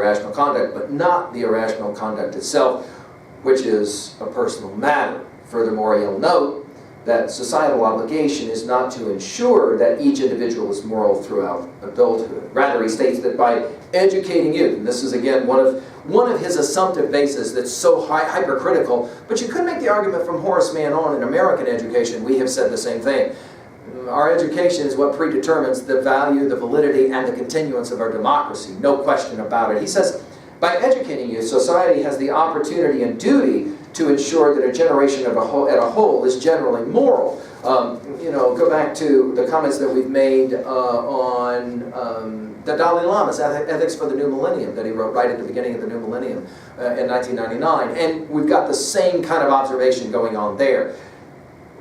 irrational conduct, but not the irrational conduct itself, which is a personal matter. Furthermore, he'll note that societal obligation is not to ensure that each individual is moral throughout adulthood. Rather, he states that by educating youth, and this is again one of his assumptive bases that's so hypercritical, but you could make the argument from Horace Mann on in American education, we have said the same thing. Our education is what predetermines the value, the validity, and the continuance of our democracy. No question about it. He says, by educating youth, society has the opportunity and duty to ensure that a generation as a whole is generally moral. Go back to the comments that we've made on the Dalai Lama's Ethics for the New Millennium that he wrote right at the beginning of the New Millennium in 1999. And we've got the same kind of observation going on there.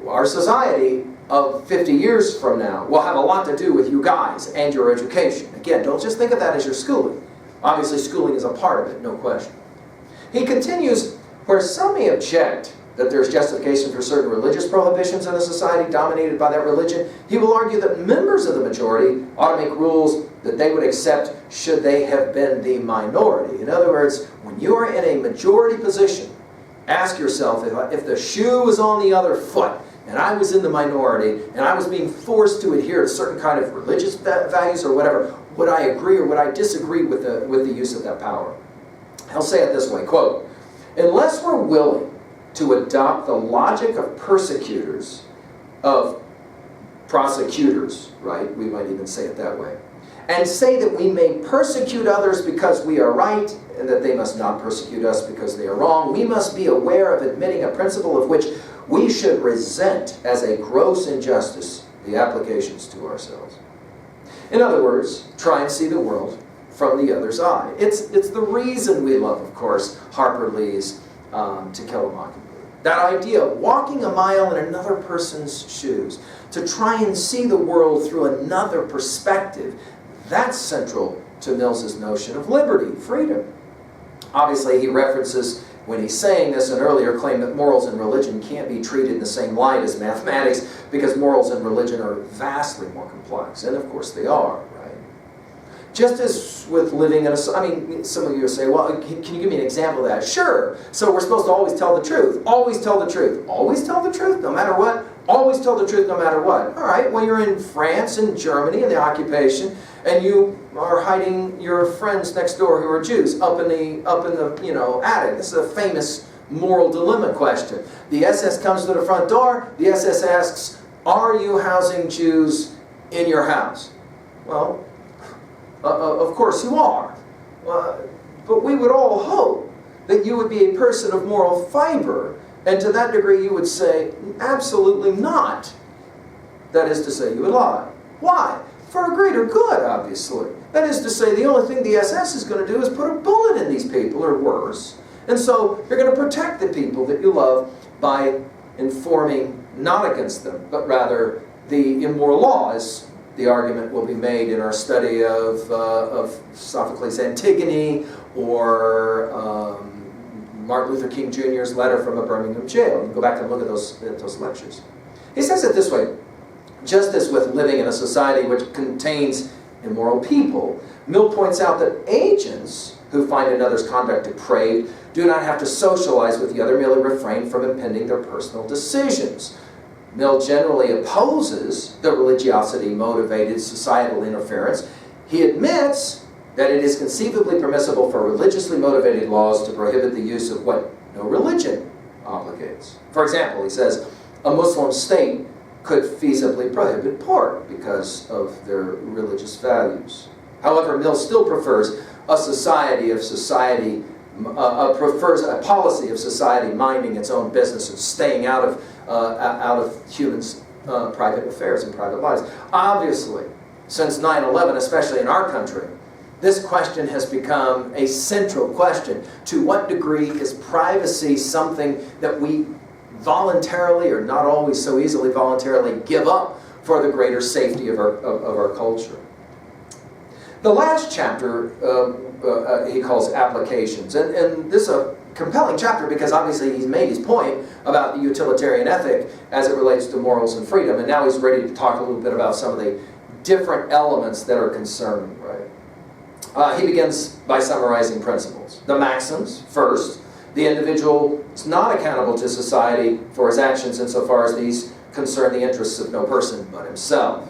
Our society of 50 years from now will have a lot to do with you guys and your education. Again, don't just think of that as your schooling. Obviously, schooling is a part of it, no question. He continues, where some may object that there's justification for certain religious prohibitions in a society dominated by that religion, he will argue that members of the majority ought to make rules that they would accept should they have been the minority. In other words, when you are in a majority position, ask yourself, if the shoe was on the other foot, and I was in the minority, and I was being forced to adhere to certain kind of religious values or whatever, would I agree or would I disagree with the use of that power? He'll say it this way, quote, unless we're willing to adopt the logic of prosecutors, right? We might even say it that way. And say that we may persecute others because we are right, and that they must not persecute us because they are wrong. We must be aware of admitting a principle of which we should resent as a gross injustice the applications to ourselves. In other words, try and see the world from the other's eye. It's the reason we love, of course, Harper Lee's To Kill a Mockingbird. That idea of walking a mile in another person's shoes, to try and see the world through another perspective, that's central to Mills's notion of liberty, freedom. Obviously, he references, when he's saying this, an earlier claim that morals and religion can't be treated in the same light as mathematics because morals and religion are vastly more complex. And of course they are, right? Just as with living in a... I mean, some of you will say, well, can you give me an example of that? Sure. So we're supposed to always tell the truth. Always tell the truth. Always tell the truth, no matter what? Always tell the truth, no matter what. All right, well, you're in France and Germany in the occupation, and you are hiding your friends next door who are Jews up in the attic. This is a famous moral dilemma question. The SS comes to the front door. The SS asks, are you housing Jews in your house? Well, of course you are. But we would all hope that you would be a person of moral fiber, and to that degree you would say, absolutely not. That is to say, you would lie. Why? For a greater good, obviously. That is to say, the only thing the SS is going to do is put a bullet in these people, or worse. And so you're going to protect the people that you love by informing not against them, but rather the immoral law, as the argument will be made in our study of Sophocles' Antigone, or Martin Luther King Jr.'s letter from a Birmingham jail. You can go back and look at those lectures. He says it this way, just as with living in a society which contains immoral people, Mill points out that agents who find another's conduct depraved do not have to socialize with the other, merely refrain from impending their personal decisions. Mill generally opposes the religiosity-motivated societal interference. He admits that it is conceivably permissible for religiously motivated laws to prohibit the use of what no religion obligates. For example, he says, a Muslim state could feasibly prohibit pork because of their religious values. However, Mill still prefers a policy of society minding its own business and staying out of humans' private affairs and private lives. Obviously, since 9/11, especially in our country, this question has become a central question. To what degree is privacy something that we voluntarily, or not always so easily voluntarily, give up for the greater safety of our culture? The last chapter he calls applications, and this is a compelling chapter because obviously he's made his point about the utilitarian ethic as it relates to morals and freedom, and now he's ready to talk a little bit about some of the different elements that are concerned, right? He begins by summarizing principles. The maxims, first, the individual is not accountable to society for his actions insofar as these concern the interests of no person but himself.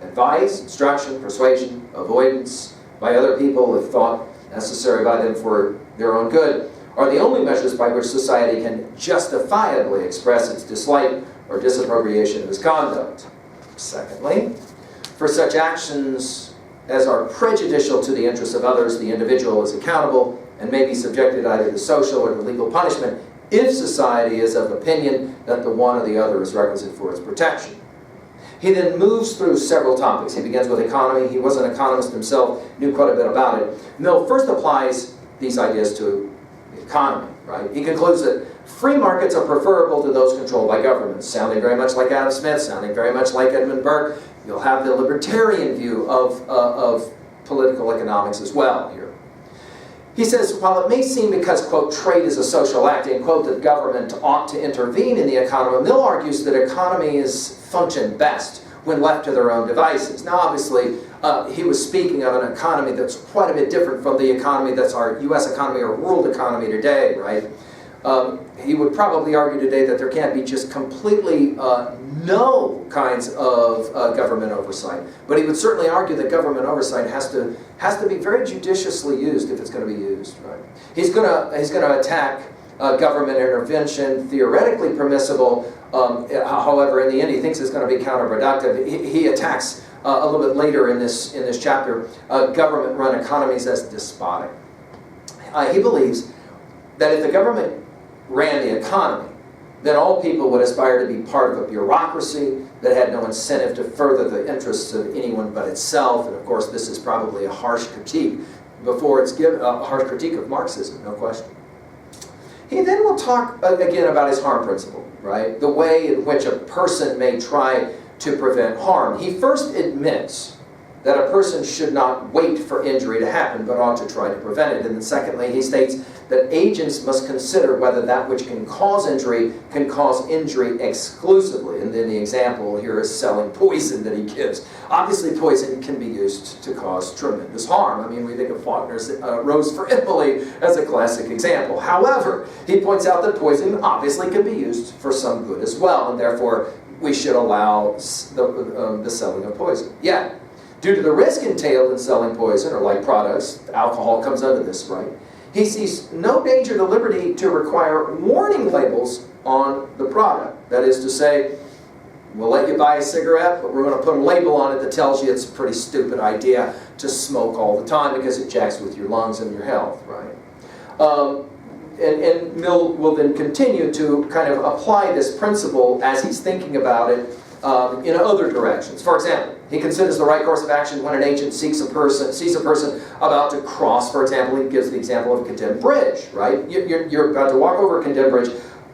Advice, instruction, persuasion, avoidance by other people if thought necessary by them for their own good are the only measures by which society can justifiably express its dislike or disapprobation of his conduct. Secondly, for such actions as are prejudicial to the interests of others, the individual is accountable and may be subjected either to social or to legal punishment if society is of opinion that the one or the other is requisite for its protection. He then moves through several topics. He begins with economy. He was an economist himself, knew quite a bit about it. Mill first applies these ideas to the economy, right? He concludes that free markets are preferable to those controlled by governments, sounding very much like Adam Smith, sounding very much like Edmund Burke. You'll have the libertarian view of political economics as well here. He says, while it may seem because, quote, trade is a social act, and, quote, that government ought to intervene in the economy, Mill argues that economies function best when left to their own devices. Now, obviously, he was speaking of an economy that's quite a bit different from the economy that's our U.S. economy or world economy today, right? He would probably argue today that there can't be just completely no kinds of government oversight. But he would certainly argue that government oversight has to be very judiciously used if it's going to be used. Right? He's going to attack government intervention, theoretically permissible. However, in the end, he thinks it's going to be counterproductive. He attacks a little bit later in this chapter government-run economies as despotic. He believes that if the government ran the economy, then all people would aspire to be part of a bureaucracy that had no incentive to further the interests of anyone but itself. And of course, this is probably a harsh critique before it's given, a harsh critique of Marxism, no question. He then will talk again about his harm principle, right? The way in which a person may try to prevent harm. He first admits that a person should not wait for injury to happen, but ought to try to prevent it. And then secondly, he states that agents must consider whether that which can cause injury exclusively. And then the example here is selling poison that he gives. Obviously, poison can be used to cause tremendous harm. I mean, we think of Faulkner's Rose for Italy as a classic example. However, he points out that poison obviously can be used for some good as well, and therefore we should allow the selling of poison. Yet, due to the risk entailed in selling poison or like products, alcohol comes under this, right? He sees no danger to liberty to require warning labels on the product. That is to say, we'll let you buy a cigarette, but we're going to put a label on it that tells you it's a pretty stupid idea to smoke all the time because it jacks with your lungs and your health, right? And Mill will then continue to kind of apply this principle as he's thinking about it in other directions. For example, he considers the right course of action when an agent sees a person about to cross. For example, he gives the example of a condemned bridge, right? You're about to walk over a condemned bridge,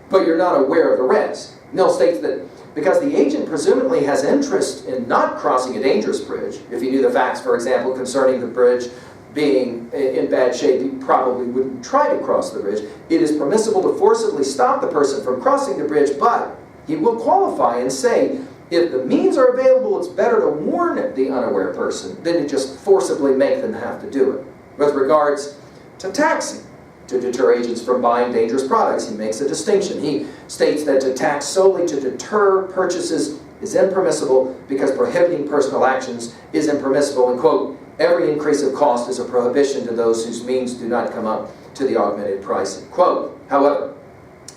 but you're not aware of the risk. Mill states that because the agent presumably has interest in not crossing a dangerous bridge, if he knew the facts, for example, concerning the bridge being in bad shape, he probably wouldn't try to cross the bridge. It is permissible to forcibly stop the person from crossing the bridge, but he will qualify and say, if the means are available, it's better to warn the unaware person than to just forcibly make them have to do it. With regards to taxing, to deter agents from buying dangerous products, he makes a distinction. He states that to tax solely to deter purchases is impermissible because prohibiting personal actions is impermissible, and, quote, every increase of cost is a prohibition to those whose means do not come up to the augmented price, end quote. However,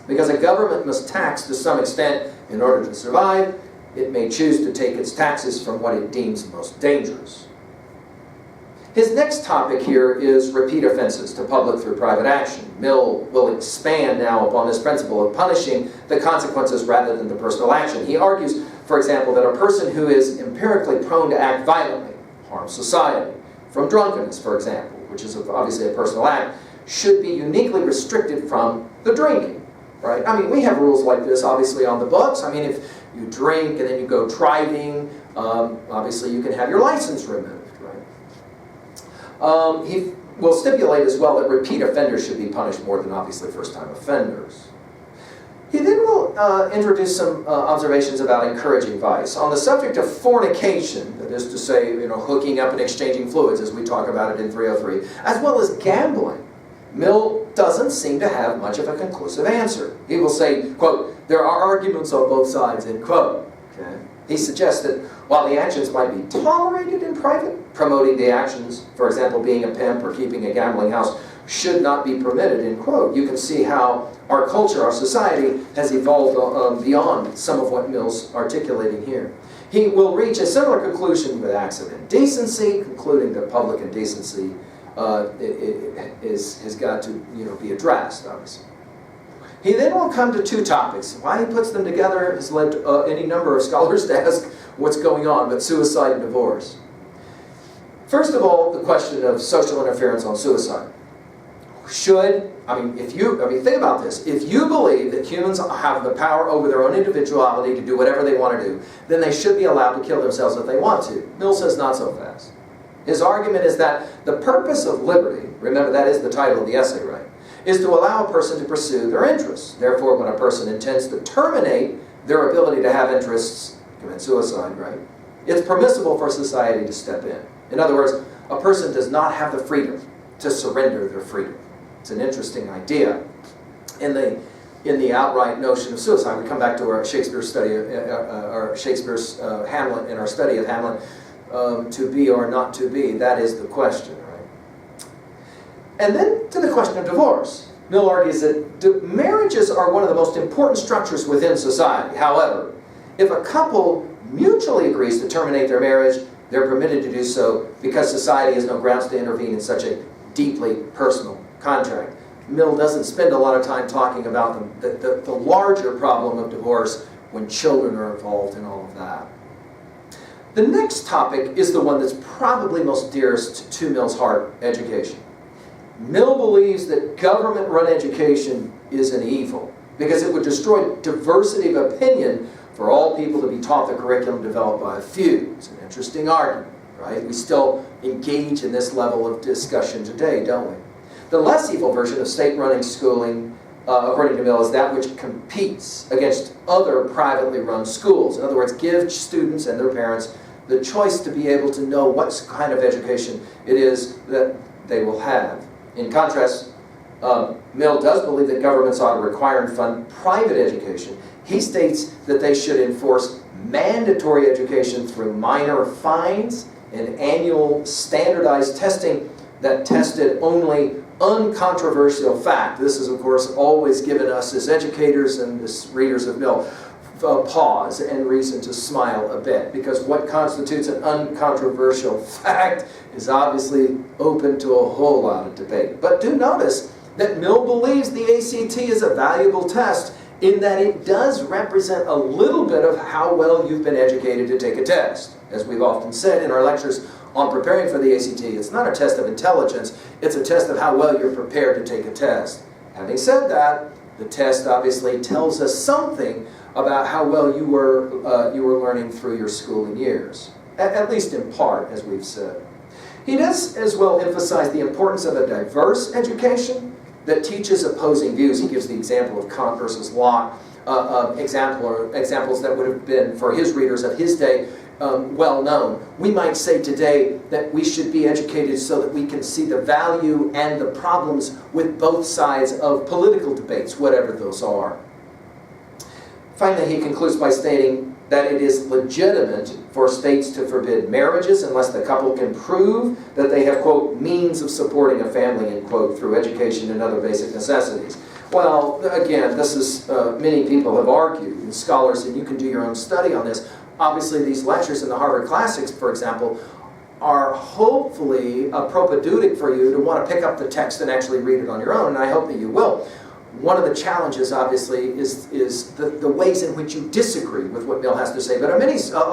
because a government must tax to some extent in order to survive, it may choose to take its taxes from what it deems most dangerous. His next topic here is repeat offenses to public through private action. Mill will expand now upon this principle of punishing the consequences rather than the personal action. He argues, for example, that a person who is empirically prone to act violently, harm society, from drunkenness, for example, which is obviously a personal act, should be uniquely restricted from the drinking, right? I mean, we have rules like this, obviously, on the books. I mean, if you drink and then you go driving, obviously you can have your license removed, right? He will stipulate as well that repeat offenders should be punished more than obviously first-time offenders. He then will introduce some observations about encouraging vice. On the subject of fornication, that is to say, hooking up and exchanging fluids, as we talk about it in 303, as well as gambling, Mill doesn't seem to have much of a conclusive answer. He will say, quote, "There are arguments on both sides," end quote. Okay? He suggests that while the actions might be tolerated in private, promoting the actions, for example, being a pimp or keeping a gambling house, should not be permitted, end quote. You can see how our culture, our society, has evolved beyond some of what Mill's articulating here. He will reach a similar conclusion with acts of indecency, concluding that public indecency has got to be addressed, obviously. He then will come to two topics. Why he puts them together has led any number of scholars to ask what's going on, but suicide and divorce. First of all, the question of social interference on suicide. Think about this. If you believe that humans have the power over their own individuality to do whatever they want to do, then they should be allowed to kill themselves if they want to. Mill says not so fast. His argument is that the purpose of liberty, remember that is the title of the essay, right, is to allow a person to pursue their interests. Therefore, when a person intends to terminate their ability to have interests, commit suicide, right, it's permissible for society to step in. In other words, a person does not have the freedom to surrender their freedom. It's an interesting idea in the outright notion of suicide. We come back to our Shakespeare study, Shakespeare's Hamlet, in our study of Hamlet, to be or not to be. That is the question, right? And then to the question of divorce. Mill argues that marriages are one of the most important structures within society. However, if a couple mutually agrees to terminate their marriage, they're permitted to do so because society has no grounds to intervene in such a deeply personal contract. Mill doesn't spend a lot of time talking about the larger problem of divorce when children are involved and all of that. The next topic is the one that's probably most dearest to Mill's heart, education. Mill believes that government-run education is an evil because it would destroy diversity of opinion for all people to be taught the curriculum developed by a few. It's an interesting argument, right? We still engage in this level of discussion today, don't we? The less evil version of state-running schooling, according to Mill, is that which competes against other privately run schools. In other words, give students and their parents the choice to be able to know what kind of education it is that they will have. In contrast, Mill does believe that governments ought to require and fund private education. He states that they should enforce mandatory education through minor fines and annual standardized testing that tested only uncontroversial fact. This is, of course, always given us as educators and as readers of Mill pause and reason to smile a bit, because what constitutes an uncontroversial fact is obviously open to a whole lot of debate. But do notice that Mill believes the ACT is a valuable test in that it does represent a little bit of how well you've been educated to take a test. As we've often said in our lectures on preparing for the ACT, it's not a test of intelligence, it's a test of how well you're prepared to take a test. Having said that, the test obviously tells us something about how well you were learning through your schooling years, at least in part, as we've said. He does as well emphasize the importance of a diverse education that teaches opposing views. He gives the example of Kant versus Locke, examples that would have been, for his readers of his day, well known. We might say today that we should be educated so that we can see the value and the problems with both sides of political debates, whatever those are. Finally, he concludes by stating that it is legitimate for states to forbid marriages unless the couple can prove that they have, quote, means of supporting a family, end quote, through education and other basic necessities. Well, again, this is, many people have argued, and scholars, and you can do your own study on this. Obviously, these lectures in the Harvard Classics, for example, are hopefully propedeutic for you to want to pick up the text and actually read it on your own, and I hope that you will. One of the challenges, obviously, is the ways in which you disagree with what Mill has to say. But a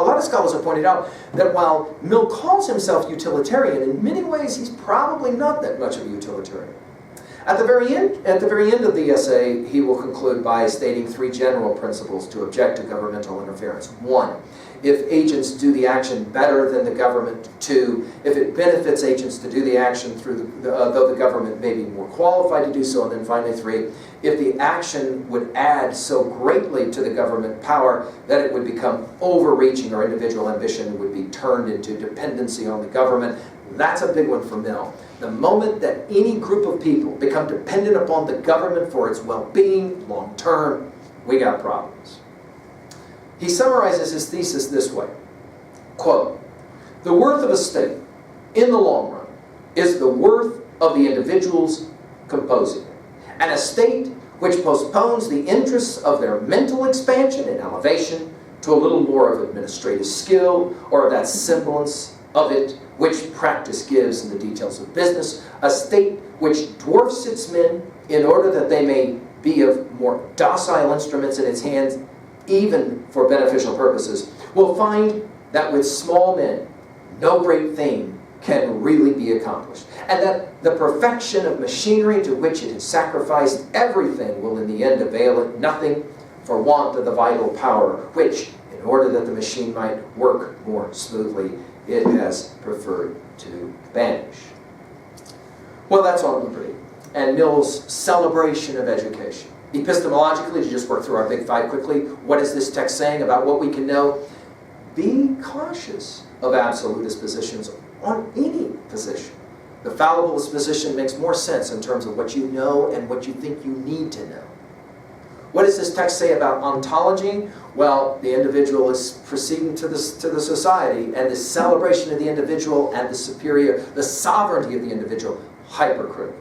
lot of scholars have pointed out that while Mill calls himself utilitarian, in many ways he's probably not that much of a utilitarian. At the very end of the essay, he will conclude by stating three general principles to object to governmental interference. One, if agents do the action better than the government. 2, if it benefits agents to do the action through though the government may be more qualified to do so. And then finally 3, if the action would add so greatly to the government power that it would become overreaching or individual ambition would be turned into dependency on the government. That's a big one for Mill. The moment that any group of people become dependent upon the government for its well-being, long-term, we got problems. He summarizes his thesis this way, quote, "The worth of a state, in the long run, is the worth of the individuals composing it. And a state which postpones the interests of their mental expansion and elevation to a little more of administrative skill or of that semblance of it which practice gives in the details of business, a state which dwarfs its men in order that they may be of more docile instruments in its hands, even for beneficial purposes, will find that with small men no great thing can really be accomplished, and that the perfection of machinery to which it has sacrificed everything will in the end avail it nothing for want of the vital power which, in order that the machine might work more smoothly, it has preferred to banish." Well, that's on liberty and Mill's celebration of education. Epistemologically, to just work through our big 5 quickly, what is this text saying about what we can know? Be cautious of absolutist positions on any position. The fallibilist position makes more sense in terms of what you know and what you think you need to know. What does this text say about ontology? Well, the individual is proceeding to the society, and the celebration of the individual and the sovereignty of the individual, hypercritical.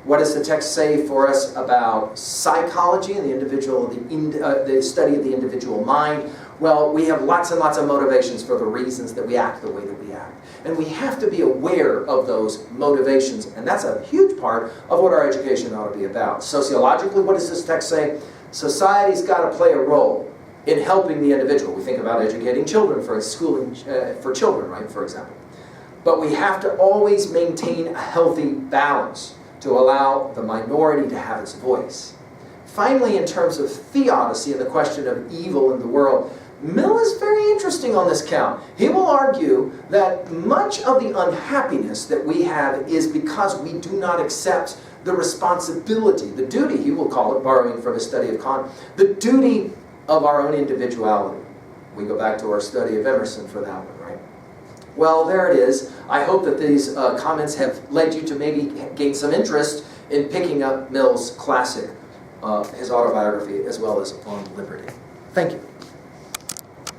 What does the text say for us about psychology and the individual, the study of the individual mind? Well, we have lots and lots of motivations for the reasons that we act the way that we act. And we have to be aware of those motivations, and that's a huge part of what our education ought to be about. Sociologically, what does this text say? Society's got to play a role in helping the individual. We think about educating children for schooling for children, right, for example. But we have to always maintain a healthy balance to allow the minority to have its voice. Finally, in terms of theodicy and the question of evil in the world, Mill is very interesting on this count. He will argue that much of the unhappiness that we have is because we do not accept the responsibility, the duty, he will call it, borrowing from his study of Kant, the duty of our own individuality. We go back to our study of Emerson for that one, right? Well, there it is. I hope that these comments have led you to maybe gain some interest in picking up Mill's classic, his autobiography, as well as On Liberty. Thank you.